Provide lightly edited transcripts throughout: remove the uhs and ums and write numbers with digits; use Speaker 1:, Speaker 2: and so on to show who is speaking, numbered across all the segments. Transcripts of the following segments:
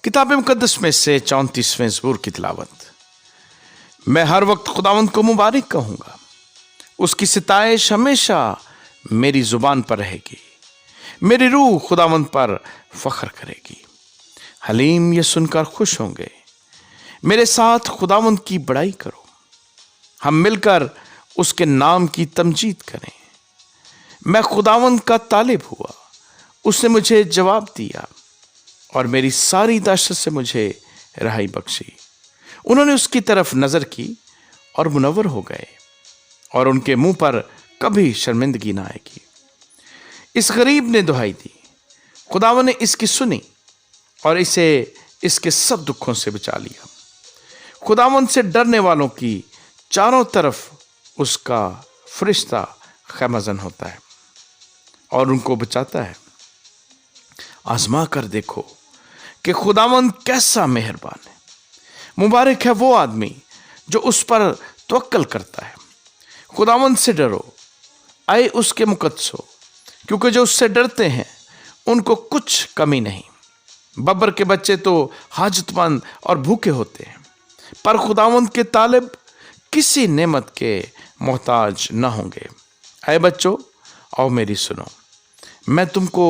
Speaker 1: किताब मुकद्दस में से 34वें ज़बूर की तिलावत। मैं हर वक्त खुदावंद को मुबारक कहूँगा, उसकी सिताइश हमेशा मेरी ज़ुबान पर रहेगी। मेरी रूह खुदावंद पर फ़ख्र करेगी। हलीम ये सुनकर खुश होंगे। मेरे साथ खुदावंद की बड़ाई करो, हम मिलकर उसके नाम की तमजीद करें। मैं खुदावंद का तालिब हुआ, उसने मुझे जवाब दिया और मेरी सारी दहशत से मुझे रहाई बख्शी। उन्होंने उसकी तरफ नजर की और मुनव्वर हो गए, और उनके मुंह पर कभी शर्मिंदगी ना आएगी। इस गरीब ने दुहाई दी, खुदावंद ने इसकी सुनी और इसे इसके सब दुखों से बचा लिया। खुदावंद से डरने वालों की चारों तरफ उसका फरिश्ता खैमजन होता है और उनको बचाता है। आजमा कर देखो कि खुदावंद कैसा मेहरबान है। मुबारक है वो आदमी जो उस पर तवक्कल करता है। खुदावंद से डरो, आए उसके मुकद्दसो, क्योंकि जो उससे डरते हैं उनको कुछ कमी नहीं। बब्बर के बच्चे तो हाजतमंद और भूखे होते हैं, पर खुदावंद के तालिब किसी नेमत के मोहताज न होंगे। आए बच्चों, आओ मेरी सुनो, मैं तुमको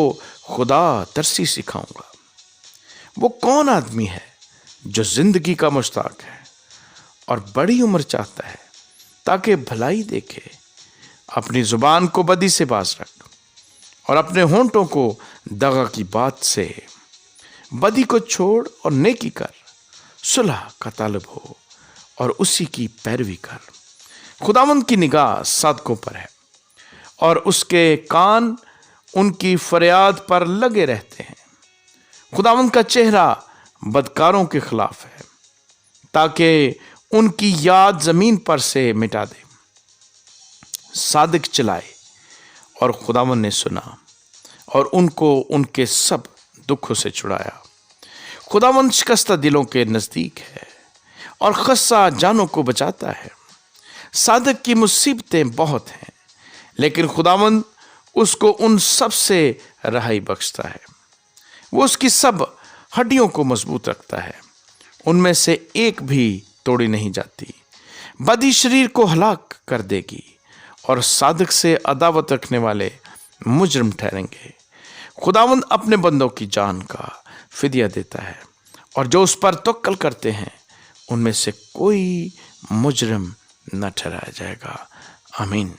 Speaker 1: खुदा तरसी सिखाऊंगा। वो कौन आदमी है जो जिंदगी का मुश्ताक है और बड़ी उम्र चाहता है ताकि भलाई देखे। अपनी जुबान को बदी से बाज रख और अपने होंठों को दगा की बात से। बदी को छोड़ और नेकी कर, सुलह का तालिब हो और उसी की पैरवी कर। खुदावंद की निगाह सादकों पर है और उसके कान उनकी फरियाद पर लगे रहते हैं। खुदावंद का चेहरा बदकारों के खिलाफ है, ताकि उनकी याद जमीन पर से मिटा दे। सादिक चलाए और खुदावंद ने सुना और उनको उनके सब दुखों से छुड़ाया। खुदावंद शिकस्ता दिलों के नजदीक है और खस्सा जानों को बचाता है। सादिक की मुसीबतें बहुत हैं, लेकिन खुदावंद उसको उन सब से रहाई बख्शता है। वो उसकी सब हड्डियों को मजबूत रखता है, उनमें से एक भी तोड़ी नहीं जाती। बदी शरीर को हलाक कर देगी और सादिक से अदावत रखने वाले मुजरिम ठहरेंगे। खुदावंद अपने बंदों की जान का फिदिया देता है, और जो उस पर तवक्कल करते हैं उनमें से कोई मुजरिम न ठहराया जाएगा। आमीन।